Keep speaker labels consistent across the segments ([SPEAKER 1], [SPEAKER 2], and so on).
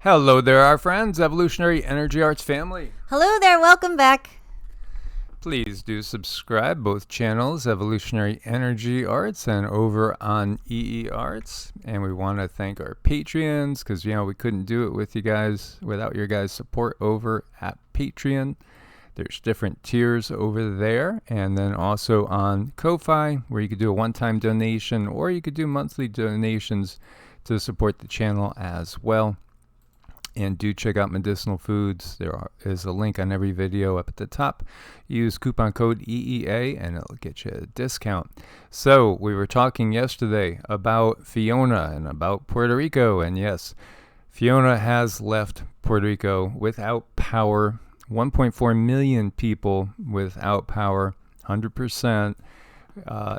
[SPEAKER 1] Hello there, our friends, Evolutionary Energy Arts family.
[SPEAKER 2] Hello there, welcome back.
[SPEAKER 1] Please do subscribe both channels, Evolutionary Energy Arts and over on EEARTS. And we want to thank our Patreons because, we couldn't do it with you guys without your guys' support over at Patreon. There's different tiers over there. And then also on Ko-Fi, where you could do a one-time donation or you could do monthly donations to support the channel as well. And do check out Medicinal Foods. Is a link on every video up at the top. Use coupon code EEA and it'll get you a discount. So we were talking yesterday about Fiona and about Puerto Rico. And yes, Fiona has left Puerto Rico without power. 1.4 million people without power. 100%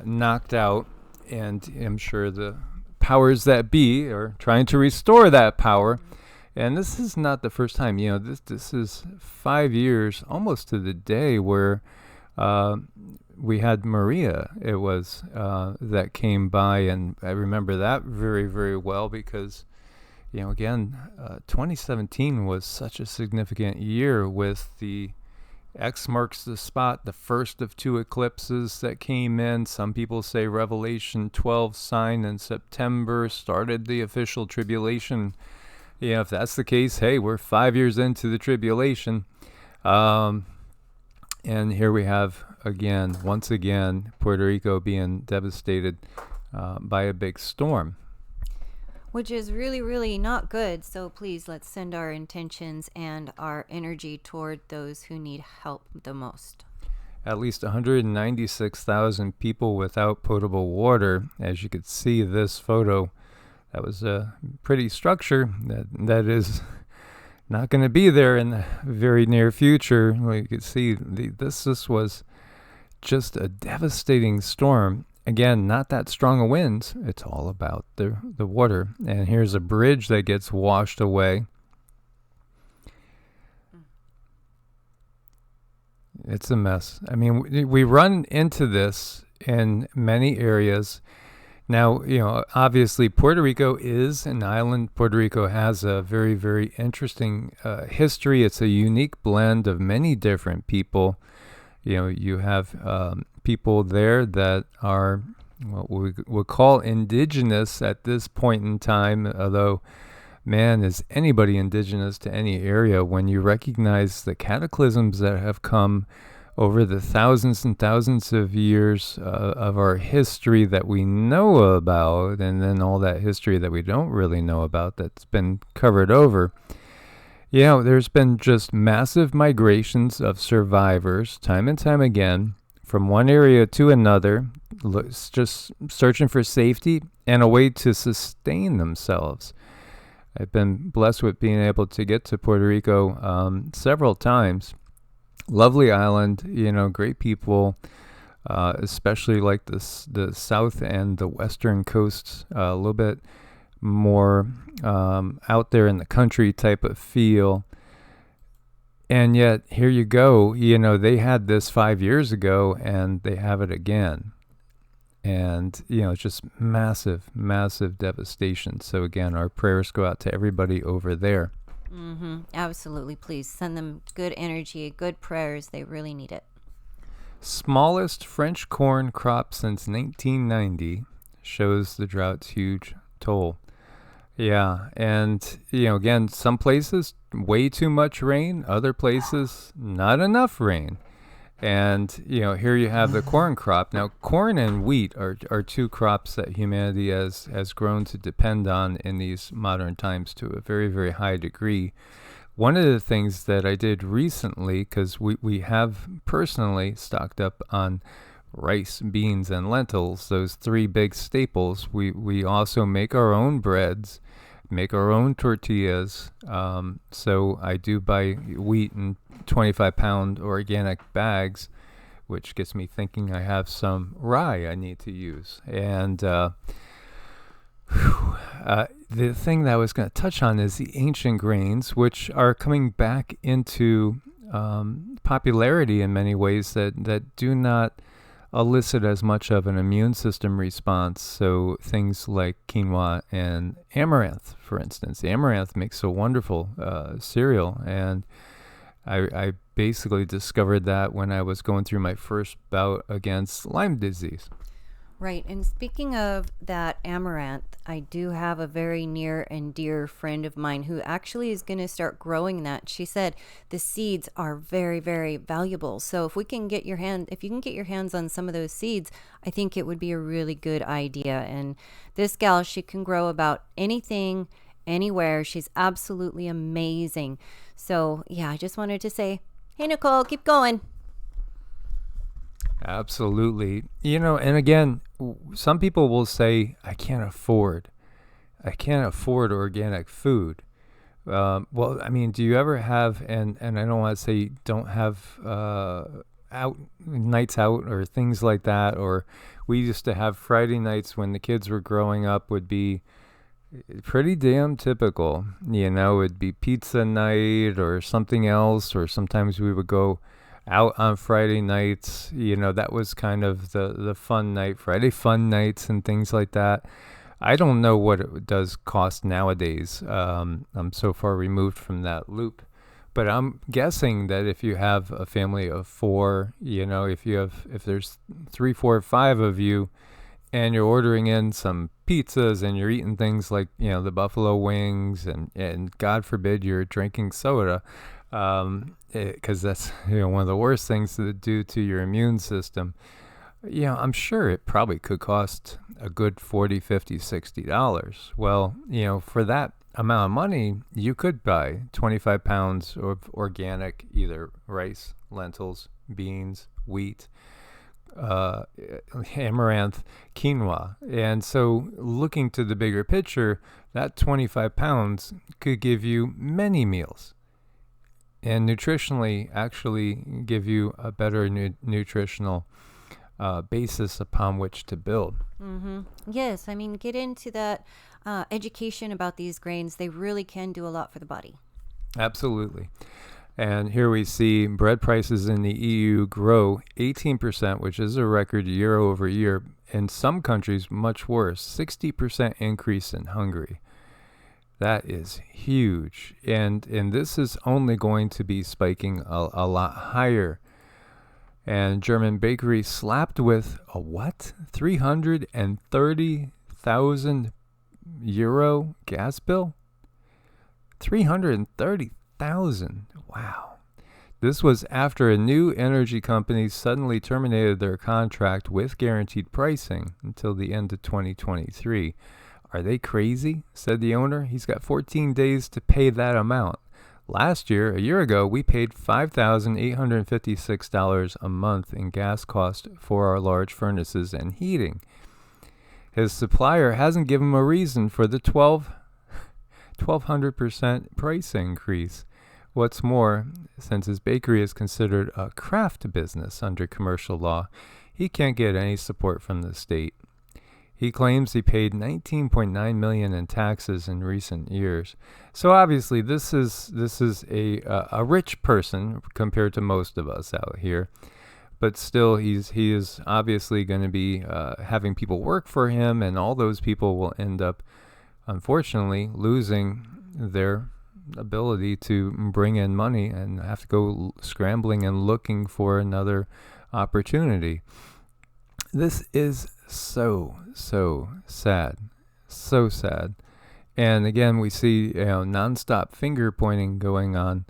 [SPEAKER 1] knocked out. And I'm sure the powers that be are trying to restore that power. And this is not the first time, this is 5 years, almost to the day where we had Maria, it was, that came by. And I remember that very, very well because, 2017 was such a significant year with the X marks the spot, the first of two eclipses that came in. Some people say Revelation 12 sign in September started the official tribulation. Yeah, if that's the case, hey, we're 5 years into the tribulation. And here we have, once again, Puerto Rico being devastated by a big storm.
[SPEAKER 2] Which is really, really not good. So please, let's send our intentions and our energy toward those who need help the most.
[SPEAKER 1] At least 196,000 people without potable water. As you could see this photo, that was a pretty structure that is not going to be there in the very near future. Well, you can see this was just a devastating storm. Again, not that strong of winds. It's all about the water. And here's a bridge that gets washed away. It's a mess. I mean, we run into this in many areas. Now, obviously Puerto Rico is an island. Puerto Rico has a very, very interesting history. It's a unique blend of many different people. You have people there that are what we would call indigenous at this point in time, although, man, is anybody indigenous to any area when you recognize the cataclysms that have come over the thousands and thousands of years of our history that we know about, and then all that history that we don't really know about that's been covered over. There's been just massive migrations of survivors time and time again from one area to another, just searching for safety and a way to sustain themselves. I've been blessed with being able to get to Puerto Rico several times. Lovely island, great people, especially like the south and the western coasts, a little bit more out there in the country type of feel. And yet here you go, they had this 5 years ago and they have it again. And, it's just massive, massive devastation. So again, our prayers go out to everybody over there.
[SPEAKER 2] Absolutely. Please send them good energy, good prayers. They really need it.
[SPEAKER 1] Smallest French corn crop since 1990 shows the drought's huge toll. Yeah. And, again, some places way too much rain, other places not enough rain. And, here you have the corn crop. Now, corn and wheat are two crops that humanity has grown to depend on in these modern times to a very, very high degree. One of the things that I did recently, because we have personally stocked up on rice, beans, and lentils, those three big staples. We also make our own breads, make our own tortillas. So I do buy wheat in 25-pound organic bags, which gets me thinking I have some rye I need to use. And the thing that I was going to touch on is the ancient grains, which are coming back into popularity in many ways that do not elicit as much of an immune system response. So things like quinoa and amaranth, for instance. The amaranth makes a wonderful cereal, and I basically discovered that when I was going through my first bout against Lyme disease.
[SPEAKER 2] Right. And speaking of that amaranth, I do have a very near and dear friend of mine who actually is going to start growing that. She said the seeds are very, very valuable. So if you can get your hands on some of those seeds, I think it would be a really good idea. And this gal, she can grow about anything, anywhere. She's absolutely amazing. So yeah, I just wanted to say, hey, Nicole, keep going.
[SPEAKER 1] Absolutely. And again, some people will say, I can't afford organic food. Well, I mean, do you ever have, and I don't want to say you don't have nights out or things like that, or we used to have Friday nights when the kids were growing up would be pretty damn typical. It'd be pizza night or something else, or sometimes we would go out on Friday nights. That was kind of the fun night, Friday fun nights and things like that. I don't know what it does cost nowadays. I'm so far removed from that loop, but I'm guessing that if you have a family of 4, if there's 3, 4, 5 of you, and you're ordering in some pizzas and you're eating things like the buffalo wings, and God forbid you're drinking soda, because that's one of the worst things to do to your immune system. I'm sure it probably could cost a good $40, $50, $60. Well, for that amount of money, you could buy 25 pounds of organic, either rice, lentils, beans, wheat, amaranth, quinoa. And so looking to the bigger picture, that 25 pounds could give you many meals, and nutritionally actually give you a better nutritional basis upon which to build.
[SPEAKER 2] Mm-hmm. Yes, I mean, get into that education about these grains. They really can do a lot for the body.
[SPEAKER 1] Absolutely. And here we see bread prices in the EU grow 18%, which is a record year over year. In some countries, much worse, 60% increase in Hungary. That is huge. And this is only going to be spiking a lot higher. And German bakery slapped with a what? 330,000 euro gas bill? 330,000. Wow. This was after a new energy company suddenly terminated their contract with guaranteed pricing until the end of 2023. Are they crazy? Said the owner. He's got 14 days to pay that amount. A year ago, we paid $5,856 a month in gas cost for our large furnaces and heating. His supplier hasn't given him a reason for the 1,200% price increase. What's more, since his bakery is considered a craft business under commercial law, he can't get any support from the state. He claims he paid $19.9 million in taxes in recent years. So obviously, this is a rich person compared to most of us out here, but still, he is obviously going to be having people work for him, and all those people will end up, unfortunately, losing their ability to bring in money and have to go scrambling and looking for another opportunity. This is so sad. So sad. And again, we see nonstop finger pointing going on.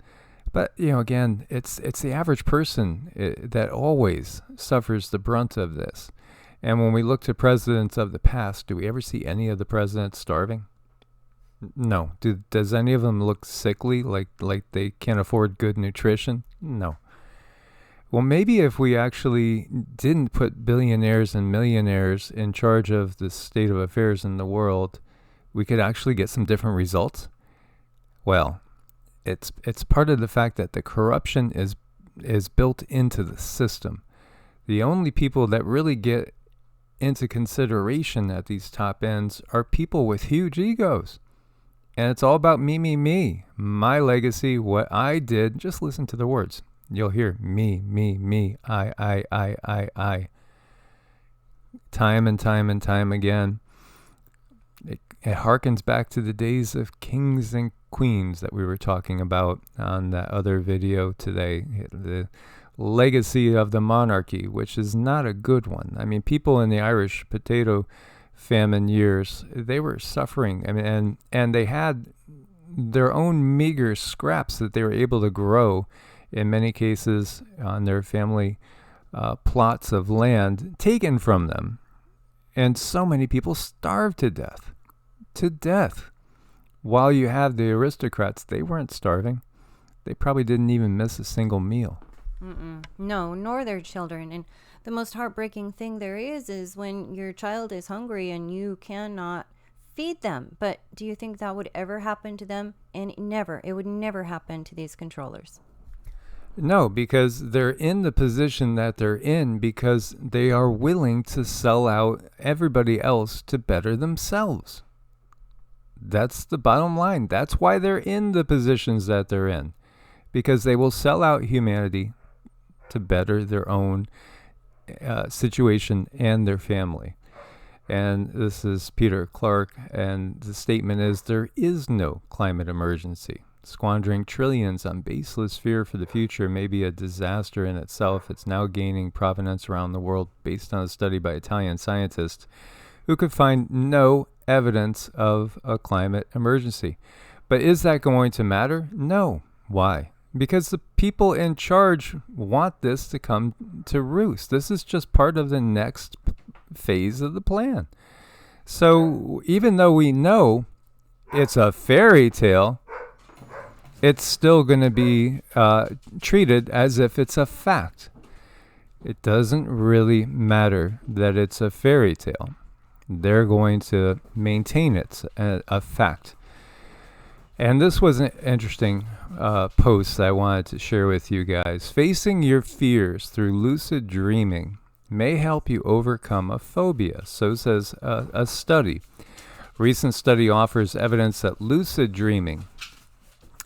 [SPEAKER 1] But again, it's the average person that always suffers the brunt of this. And when we look to presidents of the past, do we ever see any of the presidents starving? No. Does any of them look sickly, like they can't afford good nutrition? No. Well, maybe if we actually didn't put billionaires and millionaires in charge of the state of affairs in the world, we could actually get some different results. Well, it's part of the fact that the corruption is built into the system. The only people that really get into consideration at these top ends are people with huge egos. And it's all about me, my legacy, what I did. Just listen to the words. You'll hear me, I. time and time and time again. It harkens back to the days of kings and queens that we were talking about on that other video today. The legacy of the monarchy, which is not a good one. I mean, people in the Irish potato famine years, they were suffering. I mean, and they had their own meager scraps that they were able to grow, in many cases, on their family plots of land taken from them. And so many people starved to death. While you have the aristocrats, they weren't starving. They probably didn't even miss a single meal.
[SPEAKER 2] No, nor their children. And the most heartbreaking thing there is when your child is hungry and you cannot feed them. But do you think that would ever happen to them? And it would never happen to these controllers.
[SPEAKER 1] No, because they're in the position that they're in because they are willing to sell out everybody else to better themselves. That's the bottom line. That's why they're in the positions that they're in, because they will sell out humanity to better their own situation and their family. And this is Peter Clark, and the statement is, there is no climate emergency. Squandering trillions on baseless fear for the future may be a disaster in itself. It's now gaining provenance around the world based on a study by Italian scientists who could find no evidence of a climate emergency. But is that going to matter? No. Why? Because the people in charge want this to come to roost. This is just part of the next phase of the plan. So even though we know it's a fairy tale, it's still going to be treated as if it's a fact. It doesn't really matter that it's a fairy tale. They're going to maintain it's a fact. And this was an interesting post that I wanted to share with you guys. Facing your fears through lucid dreaming may help you overcome a phobia. So says a study. Recent study offers evidence that lucid dreaming.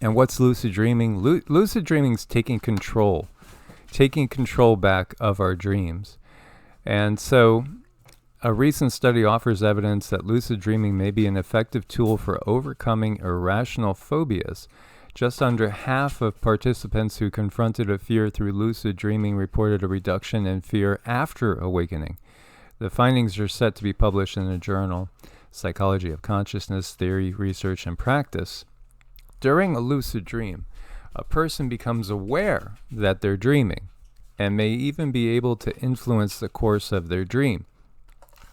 [SPEAKER 1] And what's lucid dreaming? Lucid dreaming is taking control back of our dreams. And so a recent study offers evidence that lucid dreaming may be an effective tool for overcoming irrational phobias. Just under half of participants who confronted a fear through lucid dreaming reported a reduction in fear after awakening. The findings are set to be published in the journal Psychology of Consciousness, Theory, Research, and Practice. During a lucid dream, a person becomes aware that they're dreaming and may even be able to influence the course of their dream.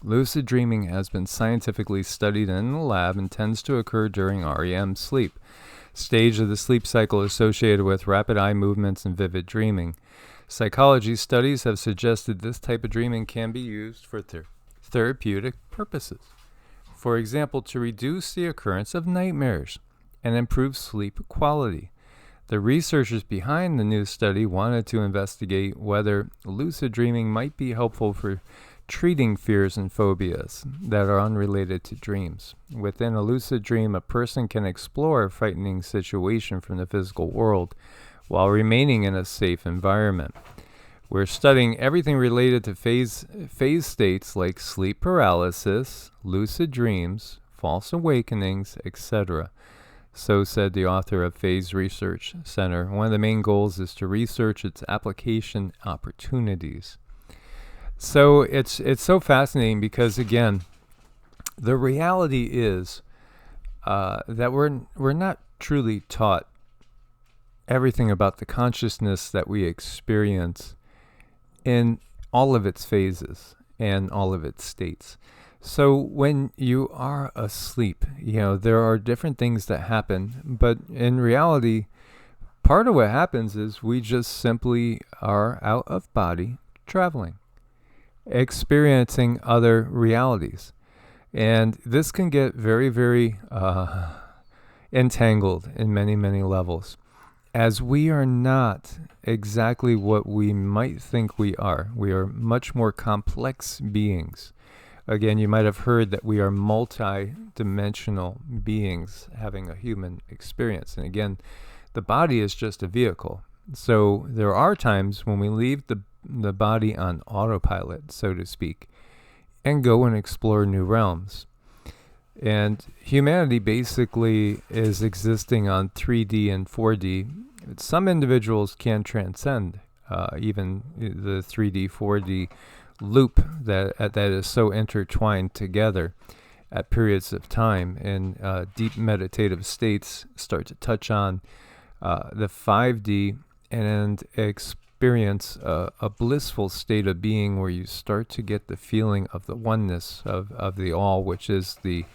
[SPEAKER 1] Lucid dreaming has been scientifically studied in the lab and tends to occur during REM sleep, stage of the sleep cycle associated with rapid eye movements and vivid dreaming. Psychology studies have suggested this type of dreaming can be used for therapeutic purposes. For example, to reduce the occurrence of nightmares and improve sleep quality. The researchers behind the new study wanted to investigate whether lucid dreaming might be helpful for treating fears and phobias that are unrelated to dreams. Within a lucid dream, a person can explore a frightening situation from the physical world while remaining in a safe environment. We're studying everything related to phase states like sleep paralysis, lucid dreams, false awakenings, etc. So said the author of Phase Research Center. One of the main goals is to research its application opportunities. So it's so fascinating because, again, the reality is that we're not truly taught everything about the consciousness that we experience in all of its phases and all of its states. So when you are asleep, there are different things that happen, but in reality, part of what happens is we just simply are out of body traveling, experiencing other realities. And this can get very, very entangled in many, many levels, as we are not exactly what we might think we are. We are much more complex beings. Again, you might have heard that we are multi-dimensional beings having a human experience. And again, the body is just a vehicle. So there are times when we leave the body on autopilot, so to speak. and go and explore new realms. And humanity basically is existing on 3D and 4D. Some individuals can transcend even the 3D, 4D loop that is so intertwined together at periods of time, and deep meditative states start to touch on the 5D and experience a blissful state of being where you start to get the feeling of the oneness of the all, which is the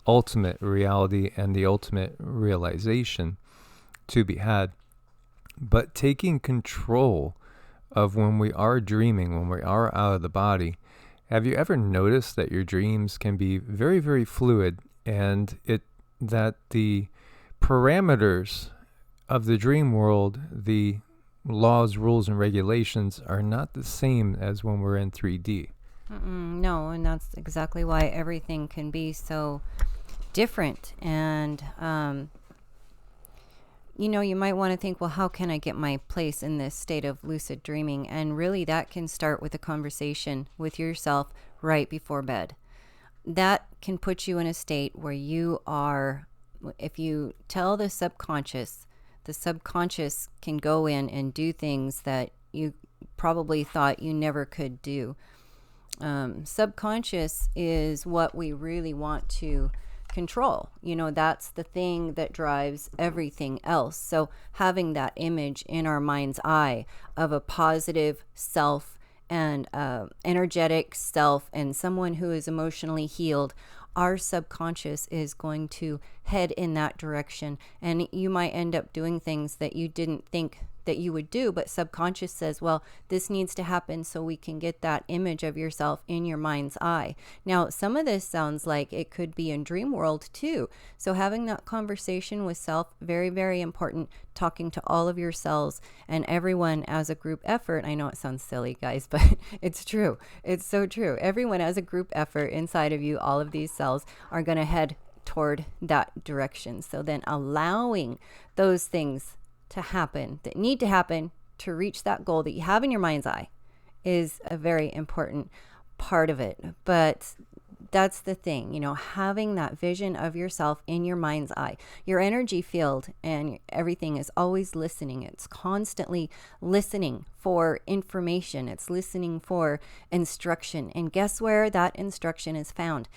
[SPEAKER 1] ultimate reality and the ultimate realization to be had. But taking control of when we are dreaming, when we are out of the body, have you ever noticed that your dreams can be very, very fluid, and that the parameters of the dream world, the laws, rules, and regulations are not the same as when we're in 3D?
[SPEAKER 2] No, and that's exactly why everything can be so different. And you might want to think, well, how can I get my place in this state of lucid dreaming? And really, that can start with a conversation with yourself right before bed. That can put you in a state where you are, if you tell the subconscious can go in and do things that you probably thought you never could do. Subconscious is what we really want to control. That's the thing that drives everything else. So having that image in our mind's eye of a positive self and energetic self and someone who is emotionally healed, our subconscious is going to head in that direction. And you might end up doing things that you didn't think that you would do, but subconscious says, well, this needs to happen so we can get that image of yourself in your mind's eye. Now, some of this sounds like it could be in dream world too. So having that conversation with self, very, very important. Talking to all of your cells and everyone as a group effort. I know it sounds silly, guys, but it's true. It's so true. Everyone as a group effort inside of you, all of these cells are going to head toward that direction. So then allowing those things to happen that need to happen to reach that goal that you have in your mind's eye is a very important part of it. But that's the thing, having that vision of yourself in your mind's eye. Your energy field and everything is always listening. It's constantly listening for information. It's listening for instruction. And guess where that instruction is found?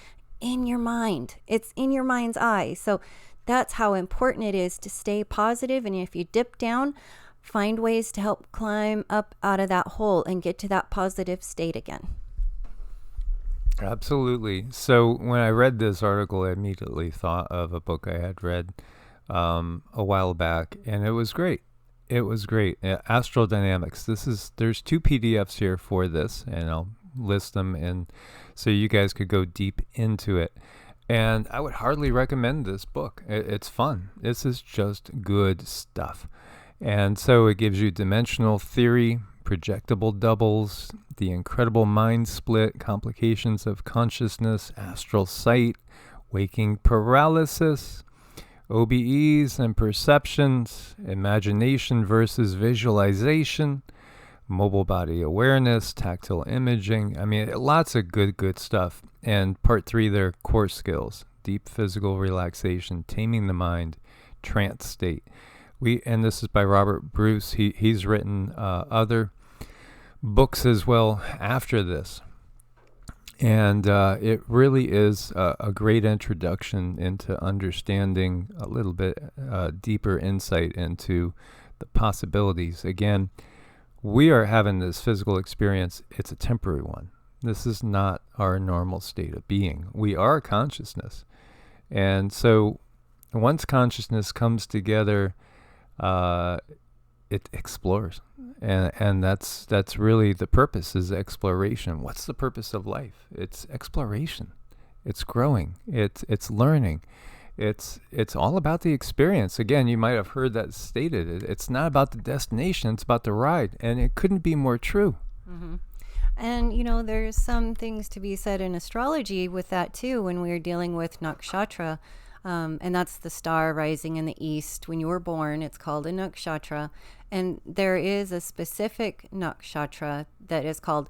[SPEAKER 2] In your mind. It's in your mind's eye. So that's how important it is to stay positive. And if you dip down, find ways to help climb up out of that hole and get to that positive state again.
[SPEAKER 1] Absolutely. So when I read this article, I immediately thought of a book I had read a while back, and it was great. It was great. Astral Dynamics. There's 2 PDFs here for this, and I'll list them, and so you guys could go deep into it. And I would hardly recommend this book. It's fun. This is just good stuff. And so it gives you dimensional theory, projectable doubles, the incredible mind split, complications of consciousness, astral sight, waking paralysis, OBEs and perceptions, imagination versus visualization, mobile body awareness, tactile imaging. I mean, lots of good stuff. And part 3 there, core skills, deep physical relaxation, taming the mind, trance state. And this is by Robert Bruce. He's written other books as well after this. And it really is a great introduction into understanding a little bit deeper insight into the possibilities. Again, we are having this physical experience. It's a temporary one. This is not our normal state of being. We are consciousness. And so once consciousness comes together, it explores. And that's really the purpose, is exploration. What's the purpose of life? It's exploration. It's growing. It's learning. It's all about the experience. Again, you might have heard that stated. It's not about the destination. It's about the ride. And it couldn't be more true.
[SPEAKER 2] Mm-hmm. And, there's some things to be said in astrology with that, too, when we're dealing with nakshatra. And that's the star rising in the east. When you were born, it's called a nakshatra. And there is a specific nakshatra that is called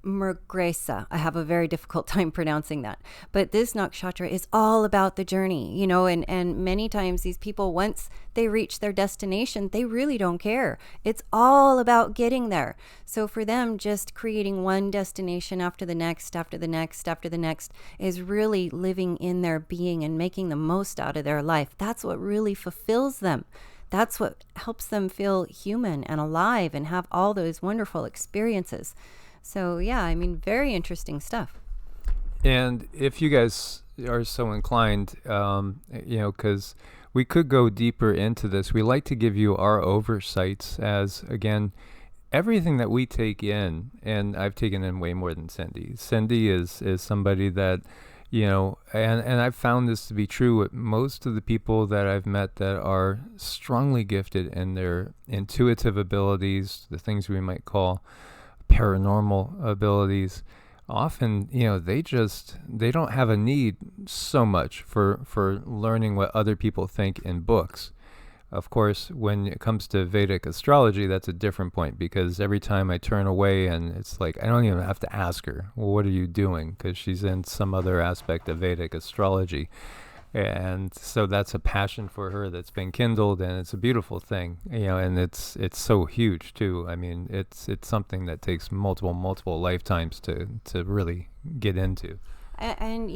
[SPEAKER 2] Mrigresa. I have a very difficult time pronouncing that. But this nakshatra is all about the journey, you know, and many times these people, once they reach their destination, they really don't care. It's all about getting there. So for them, just creating one destination after the next, after the next, after the next, is really living in their being and making the most out of their life. That's what really fulfills them. That's what helps them feel human and alive and have all those wonderful experiences. So yeah, I mean, very interesting stuff.
[SPEAKER 1] And if you guys are so inclined, because we could go deeper into this, we like to give you our oversights as, again, everything that we take in, and I've taken in way more than Cindy. Cindy is somebody that, and I've found this to be true with most of the people that I've met that are strongly gifted in their intuitive abilities, the things we might call paranormal abilities. Often, they don't have a need so much for learning what other people think in books. Of course, when it comes to Vedic astrology, that's a different point, because every time I turn away and it's like, I don't even have to ask her, well, what are you doing? Because she's in some other aspect of Vedic astrology. And so that's a passion for her that's been kindled, and it's a beautiful thing, and it's so huge too. I mean, it's something that takes multiple lifetimes to really get into.
[SPEAKER 2] And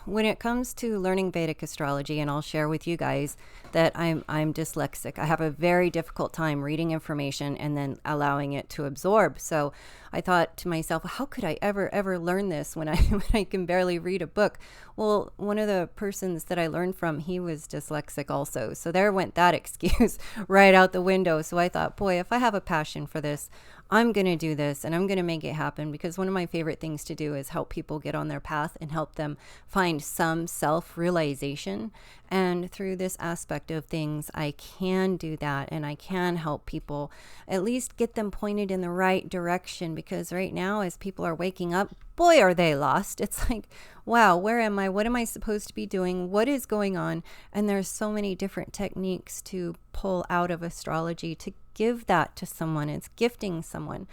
[SPEAKER 2] when it comes to learning Vedic astrology, and I'll share with you guys that I'm dyslexic. I have a very difficult time reading information and then allowing it to absorb. So I thought to myself, how could I ever learn this when I can barely read a book? Well, one of the persons that I learned from, he was dyslexic also. So there went that excuse right out the window. So I thought, boy, if I have a passion for this, I'm going to do this and I'm going to make it happen, because one of my favorite things to do is help people get on their path and help them find some self-realization. And through this aspect of things, I can do that, and I can help people at least get them pointed in the right direction, because right now, as people are waking up, boy, are they lost. It's like, wow, where am I? What am I supposed to be doing? What is going on? And there's so many different techniques to pull out of astrology to give that to someone. It's gifting someone.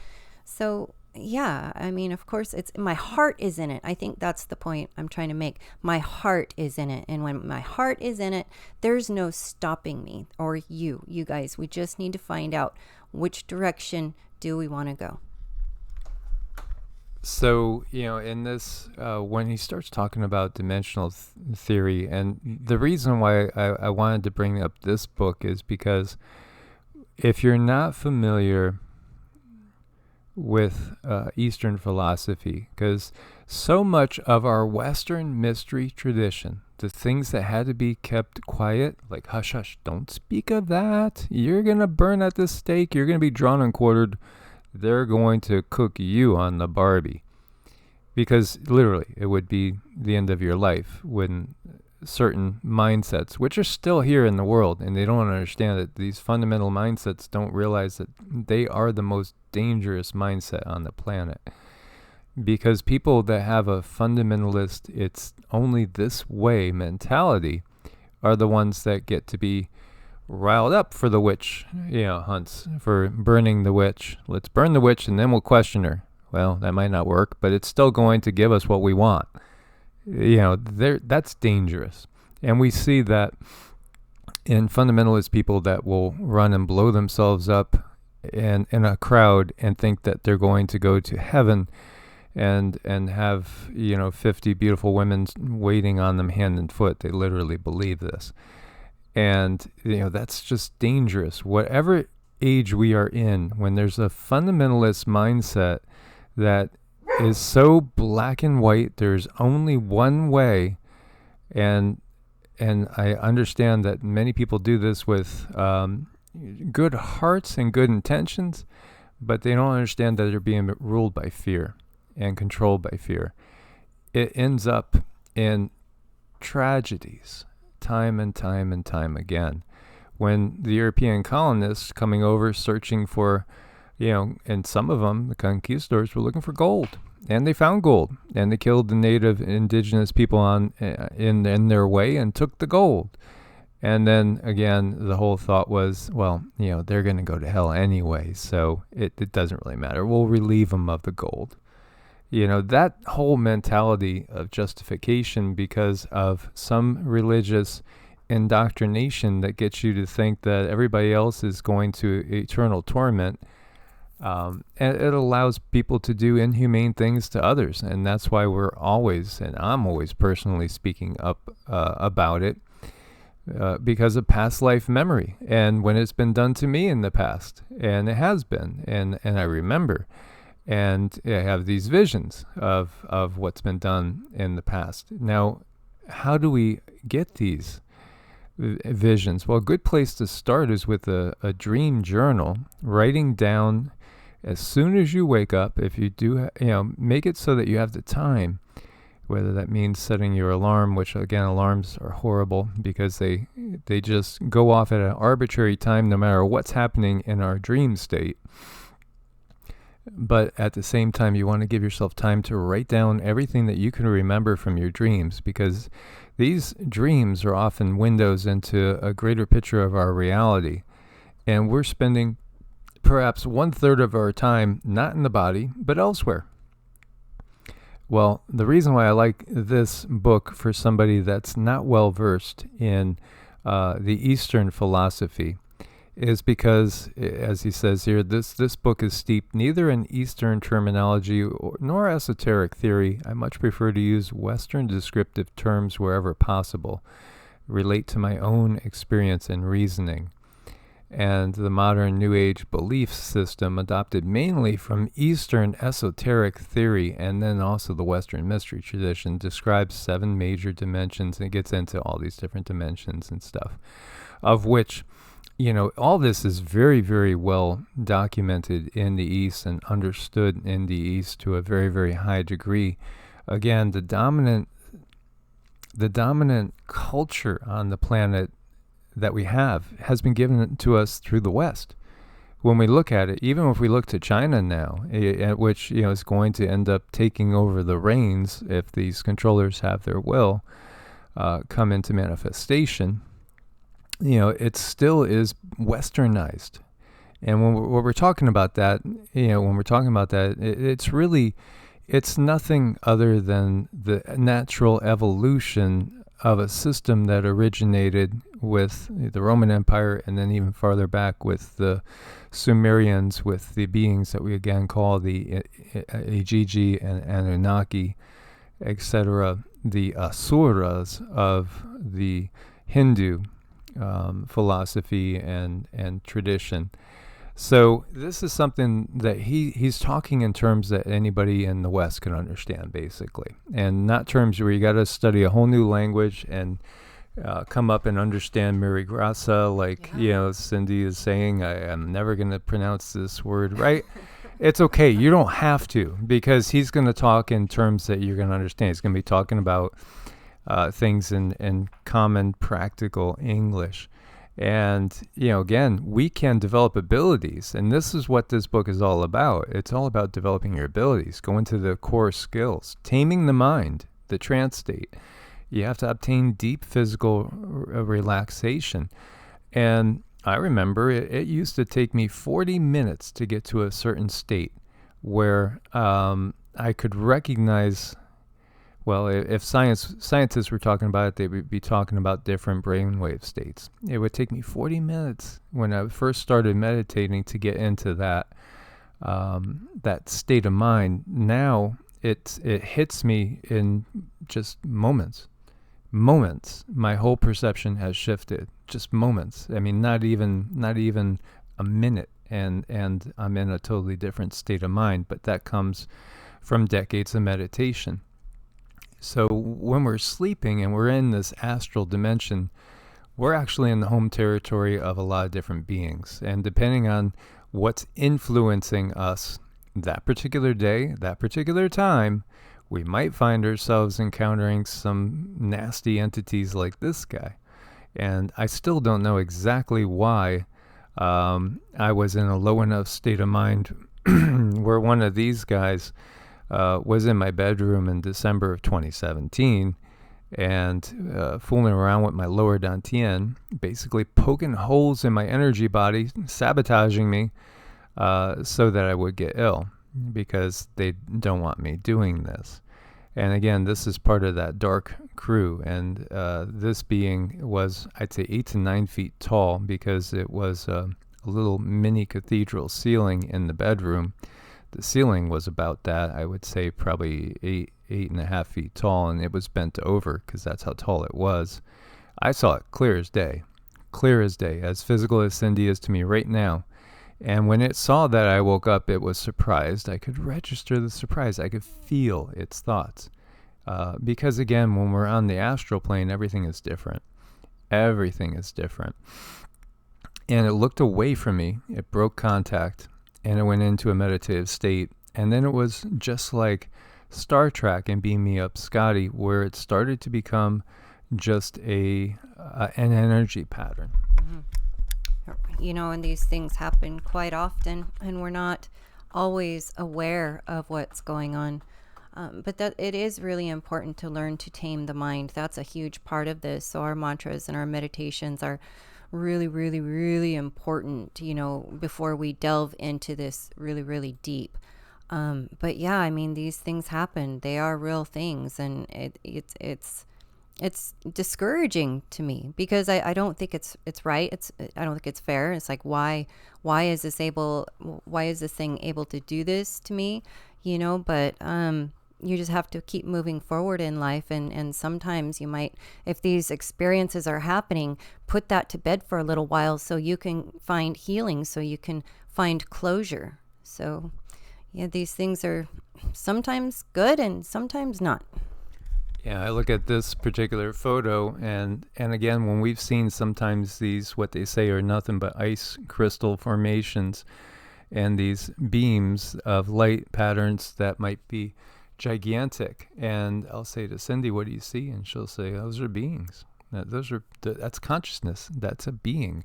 [SPEAKER 2] So yeah, I mean, of course, it's my heart is in it. I think that's the point I'm trying to make. My heart is in it. And when my heart is in it, there's no stopping me or you guys. We just need to find out which direction do we want to go.
[SPEAKER 1] So, in this, when he starts talking about dimensional theory, and the reason why I wanted to bring up this book is because if you're not familiar with Eastern philosophy, because so much of our Western mystery tradition, the things that had to be kept quiet, like hush, hush, don't speak of that. You're going to burn at the stake. You're going to be drawn and quartered. They're going to cook you on the Barbie. Because literally, it would be the end of your life when certain mindsets, which are still here in the world, and they don't understand that these fundamental mindsets don't realize that they are the most dangerous mindset on the planet. Because people that have a fundamentalist, it's only this way mentality are the ones that get to be riled up for the witch, hunts, for burning the witch. Let's burn the witch and then we'll question her. Well, that might not work, but it's still going to give us what we want. That's dangerous. And we see that in fundamentalist people that will run and blow themselves up in a crowd and think that they're going to go to heaven and have 50 beautiful women waiting on them hand and foot. They literally believe this. And that's just dangerous. Whatever age we are in, when there's a fundamentalist mindset that is so black and white, there's only one way, and I understand that many people do this with good hearts and good intentions, but they don't understand that they're being ruled by fear and controlled by fear. It ends up in tragedies time and time again. When the European colonists coming over searching for, and some of them, the conquistadors, were looking for gold, and they found gold, and they killed the native indigenous people in their way and took the gold. And then again, the whole thought was, well, they're going to go to hell anyway, so it doesn't really matter. We'll relieve them of the gold. That whole mentality of justification because of some religious indoctrination that gets you to think that everybody else is going to eternal torment. And it allows people to do inhumane things to others. And that's why I'm always personally speaking up about it because of past life memory. And when it's been done to me in the past, and it has been, and I remember. And I have these visions of what's been done in the past. Now, how do we get these visions? Well, a good place to start is with a dream journal, writing down as soon as you wake up. If you do, make it so that you have the time, whether that means setting your alarm, which again, alarms are horrible because they just go off at an arbitrary time no matter what's happening in our dream state. But at the same time, you want to give yourself time to write down everything that you can remember from your dreams, because these dreams are often windows into a greater picture of our reality. And we're spending perhaps 1/3 of our time not in the body, but elsewhere. Well, the reason why I like this book for somebody that's not well versed in the Eastern philosophy is because, as he says here, this book is steeped neither in Eastern terminology nor esoteric theory. I much prefer to use Western descriptive terms wherever possible, relate to my own experience and reasoning. And the modern New Age belief system, adopted mainly from Eastern esoteric theory and then also the Western mystery tradition, describes 7 major dimensions, and it gets into all these different dimensions and stuff, of which all this is very, very well documented in the East and understood in the East to a very, very high degree. Again, the dominant culture on the planet that we have has been given to us through the West. When we look at it, even if we look to China now, which is going to end up taking over the reins if these controllers have their will come into manifestation, it still is westernized. And when we're talking about that, it's nothing other than the natural evolution of a system that originated with the Roman Empire, and then even farther back with the Sumerians, with the beings that we again call the Igigi and Anunnaki, etc., the Asuras of the Hindu philosophy and tradition. So this is something that he's talking in terms that anybody in the West can understand, basically, and not terms where you got to study a whole new language and come up and understand Mary Grasa, like Cindy is saying. I am never going to pronounce this word right. It's okay. You don't have to, because he's going to talk in terms that you're going to understand. He's going to be talking about things in common, practical English. And, again, we can develop abilities. And this is what this book is all about. It's all about developing your abilities, going to the core skills, taming the mind, the trance state. You have to obtain deep physical relaxation. And I remember it used to take me 40 minutes to get to a certain state where I could recognize. Well, if scientists were talking about it, they would be talking about different brainwave states. It would take me 40 minutes when I first started meditating to get into that state of mind. Now it hits me in just moments. My whole perception has shifted. Just moments. I mean, not even a minute, and I'm in a totally different state of mind. But that comes from decades of meditation. So when we're sleeping and we're in this astral dimension, we're actually in the home territory of a lot of different beings. And depending on what's influencing us that particular day, that particular time, we might find ourselves encountering some nasty entities like this guy. And I still don't know exactly why I was in a low enough state of mind where one of these guys was in my bedroom in December of 2017, and fooling around with my lower dantian, basically poking holes in my energy body, sabotaging me so that I would get ill, because they don't want me doing this. And again, this is part of that dark crew. And this being was, I'd say, 8 to 9 feet tall, because it was a little mini cathedral ceiling in the bedroom. The ceiling was about that, I would say probably 8.5 feet tall, and it was bent over because that's how tall it was. I saw it clear as day, as physical as Cindy is to me right now. And when it saw that, I woke up, it was surprised. I could register the surprise. I could feel its thoughts. Because again, when we're on the astral plane, everything is different. Everything is different. And it looked away from me. It broke contact, and it went into a meditative state. And then it was just like Star Trek and Beam Me Up Scotty, where it started to become just an energy pattern.
[SPEAKER 2] Mm-hmm. And these things happen quite often, and we're not always aware of what's going on. But that it is really important to learn to tame the mind. That's a huge part of this. So our mantras and our meditations are really, really, really important, before we delve into this really, really deep. But yeah, I mean, these things happen. They are real things, and it's discouraging to me, because I don't think it's right. I don't think it's fair. It's like, why is this thing able to do this to me? But you just have to keep moving forward in life, and sometimes you might, if these experiences are happening, put that to bed for a little while so you can find healing, so you can find closure. So yeah, these things are sometimes good and sometimes not.
[SPEAKER 1] Yeah, I look at this particular photo, and again, when we've seen sometimes these, what they say are nothing but ice crystal formations, and these beams of light patterns that might be gigantic, and I'll say to Cindy, what do you see? And she'll say, those are beings. That's consciousness. That's a being.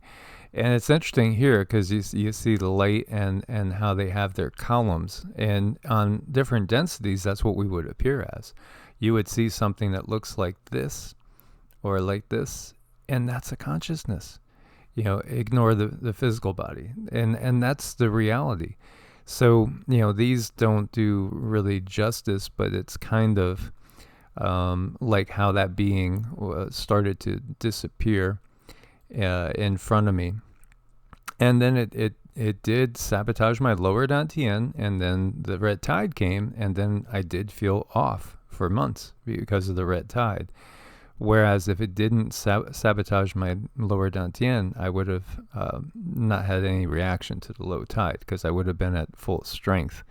[SPEAKER 1] And it's interesting here, because you see the light and how they have their columns, and on different densities, that's what we would appear as. You would see something that looks like this or like this, and that's a consciousness. Ignore the physical body, and that's the reality. So, these don't do really justice, but it's kind of like how that being started to disappear in front of me. And then it did sabotage my lower dantian, and then the red tide came, and then I did feel off for months because of the red tide. Whereas if it didn't sabotage my lower dantian, I would have not had any reaction to the low tide, because I would have been at full strength.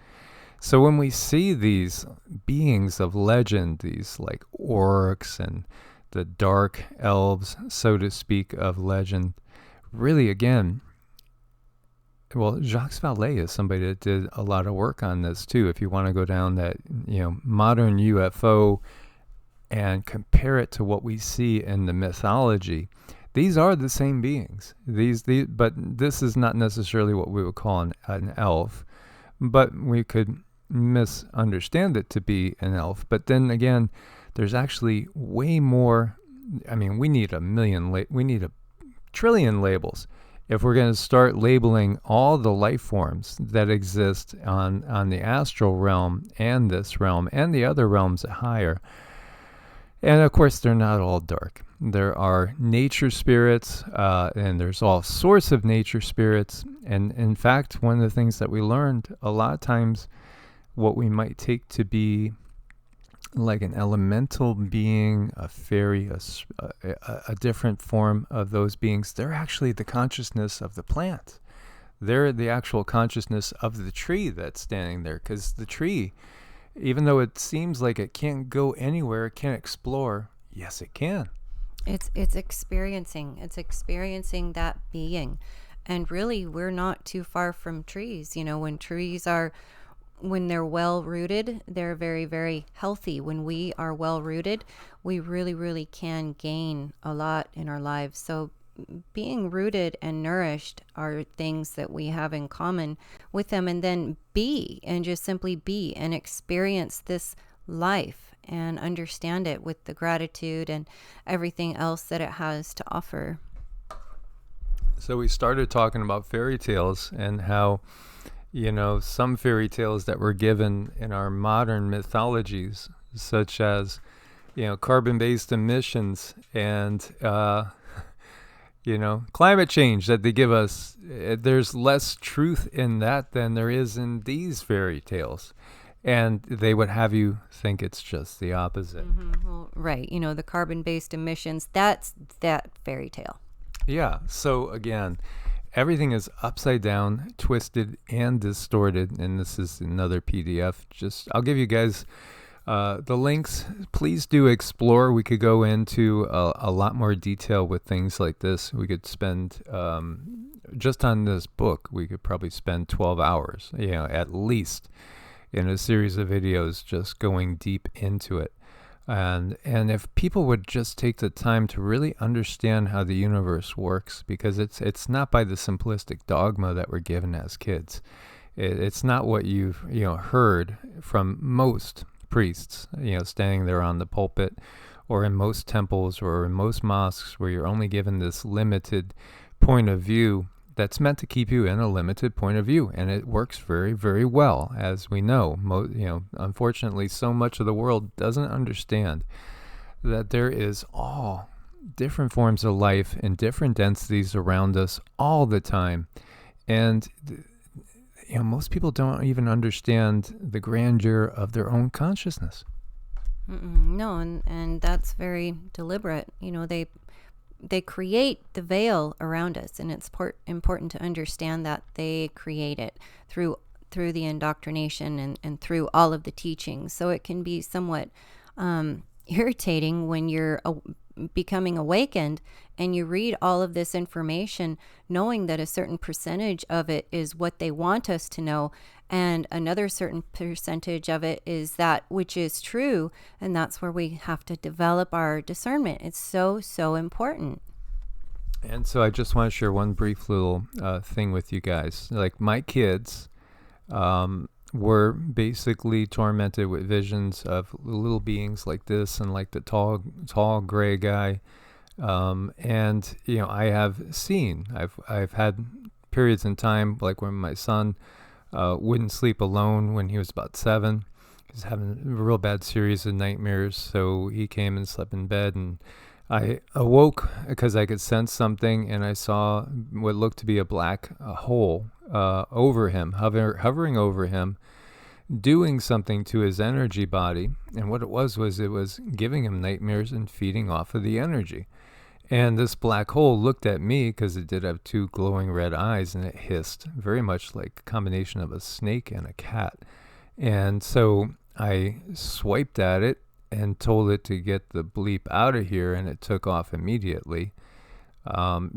[SPEAKER 1] So when we see these beings of legend, these like orcs and the dark elves, so to speak, of legend, really, again, well, Jacques Vallée is somebody that did a lot of work on this too. If you want to go down that, modern UFO and compare it to what we see in the mythology, these are the same beings. But this is not necessarily what we would call an elf, but we could misunderstand it to be an elf. But then again, there's actually way more. I mean, we need a trillion labels if we're going to start labeling all the life forms that exist on the astral realm and this realm and the other realms higher. And of course, they're not all dark. There are nature spirits, and there's all sorts of nature spirits. And in fact, one of the things that we learned, a lot of times, what we might take to be like an elemental being, a fairy, a different form of those beings, they're actually the consciousness of the plant. They're the actual consciousness of the tree that's standing there, because the tree, even though it seems like it can't go anywhere, it can't explore, yes, it can.
[SPEAKER 2] It's experiencing that being. And really, we're not too far from trees. When they're well rooted, they're very, very healthy. When we are well rooted, we really, really can gain a lot in our lives. So being rooted and nourished are things that we have in common with them. And then just simply be and experience this life and understand it with the gratitude and everything else that it has to offer.
[SPEAKER 1] So we started talking about fairy tales and how, some fairy tales that were given in our modern mythologies, such as, carbon-based emissions and, climate change that they give us, there's less truth in that than there is in these fairy tales. And they would have you think it's just the opposite.
[SPEAKER 2] Well, right. The carbon-based emissions, that's that fairy tale.
[SPEAKER 1] Yeah. So again, everything is upside down, twisted, and distorted. And this is another PDF. I'll give you guys the links. Please do explore. We could go into a lot more detail with things like this. We could spend, just on this book, we could probably spend 12 hours, at least, in a series of videos just going deep into it. And if people would just take the time to really understand how the universe works, because it's not by the simplistic dogma that we're given as kids. It's not what you've heard from most priests, standing there on the pulpit, or in most temples or in most mosques, where you're only given this limited point of view that's meant to keep you in a limited point of view, and it works very, very well, as we know. Unfortunately, so much of the world doesn't understand that there is all different forms of life in different densities around us all the time, and most people don't even understand the grandeur of their own consciousness.
[SPEAKER 2] No, and that's very deliberate. They create the veil around us, and it's important to understand that they create it through the indoctrination and through all of the teachings. So it can be somewhat irritating when you're becoming awakened and you read all of this information, knowing that a certain percentage of it is what they want us to know, and another certain percentage of it is that which is true, and that's where we have to develop our discernment. It's so, so important.
[SPEAKER 1] And so I just want to share one brief little thing with you guys. Like, my kids were basically tormented with visions of little beings like this and like the tall gray guy. And I have seen, I've had periods in time, like when my son wouldn't sleep alone when he was about 7. He was having a real bad series of nightmares, so he came and slept in bed, and I awoke because I could sense something, and I saw what looked to be a black hole over him, hovering over him, doing something to his energy body. And what it was giving him nightmares and feeding off of the energy. And this black hole looked at me, because it did have 2 glowing red eyes, and it hissed, very much like a combination of a snake and a cat. And so I swiped at it and told it to get the bleep out of here, and it took off immediately.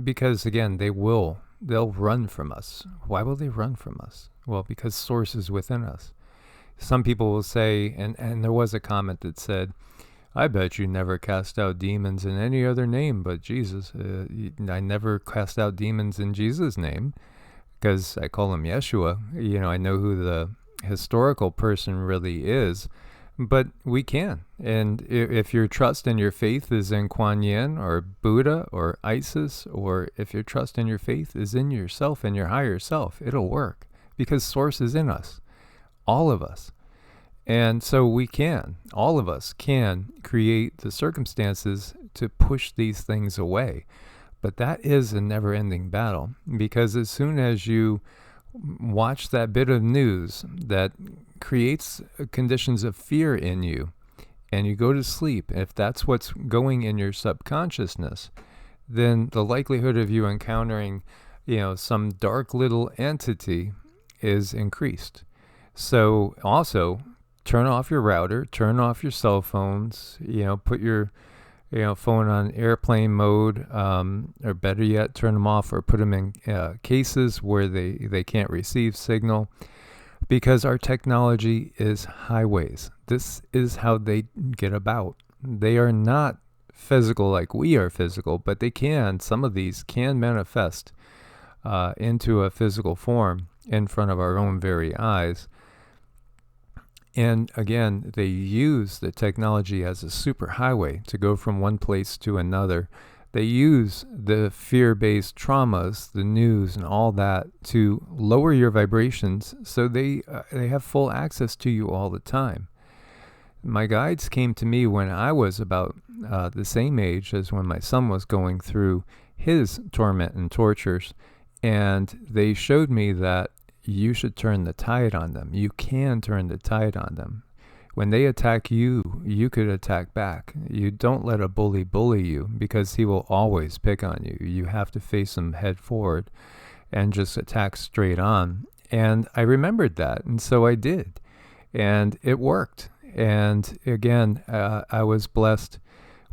[SPEAKER 1] Because again, they'll run from us. Why will they run from us? Well, because source is within us. Some people will say, and there was a comment that said, I bet you never cast out demons in any other name but Jesus. I never cast out demons in Jesus' name, because I call him Yeshua. I know who the historical person really is, but we can. And if your trust and your faith is in Kuan Yin or Buddha or Isis, or if your trust and your faith is in yourself and your higher self, it'll work, because source is in us, all of us. And so all of us can create the circumstances to push these things away. But that is a never-ending battle, because as soon as you watch that bit of news that creates conditions of fear in you, and you go to sleep, if that's what's going in your subconsciousness, then the likelihood of you encountering, some dark little entity is increased. So also, turn off your router, turn off your cell phones, put your phone on airplane mode, or better yet, turn them off or put them in cases where they can't receive signal, because our technology is highways. This is how they get about. They are not physical like we are physical, but some of these can manifest into a physical form in front of our own very eyes. And again, they use the technology as a superhighway to go from one place to another. They use the fear-based traumas, the news, and all that to lower your vibrations, so they have full access to you all the time. My guides came to me when I was about the same age as when my son was going through his torment and tortures, and they showed me that you should turn the tide on them. You can turn the tide on them. When they attack you, you could attack back. You don't let a bully you, because he will always pick on you. You have to face him head forward and just attack straight on. And I remembered that, and so I did. And it worked. And again, I was blessed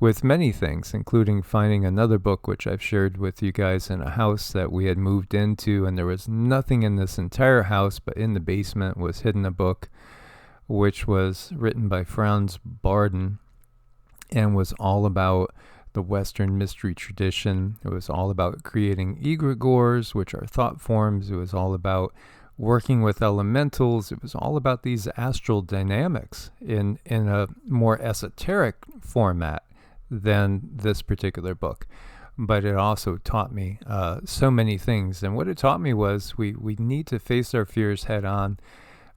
[SPEAKER 1] with many things, including finding another book, which I've shared with you guys, in a house that we had moved into, and there was nothing in this entire house, but in the basement was hidden a book, which was written by Franz Barden, and was all about the Western mystery tradition. It was all about creating egregores, which are thought forms. It was all about working with elementals. It was all about these astral dynamics in a more esoteric format than this particular book. But it also taught me so many things. And what it taught me was we need to face our fears head on,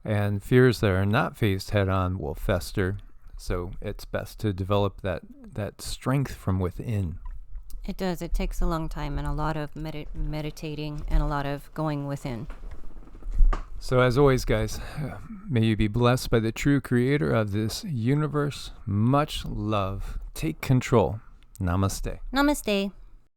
[SPEAKER 1] and fears that are not faced head on will fester. So it's best to develop that strength from within.
[SPEAKER 2] It does. It takes a long time and a lot of meditating and a lot of going within.
[SPEAKER 1] So as always, guys, may you be blessed by the true creator of this universe. Much love. Take control. Namaste.
[SPEAKER 2] Namaste.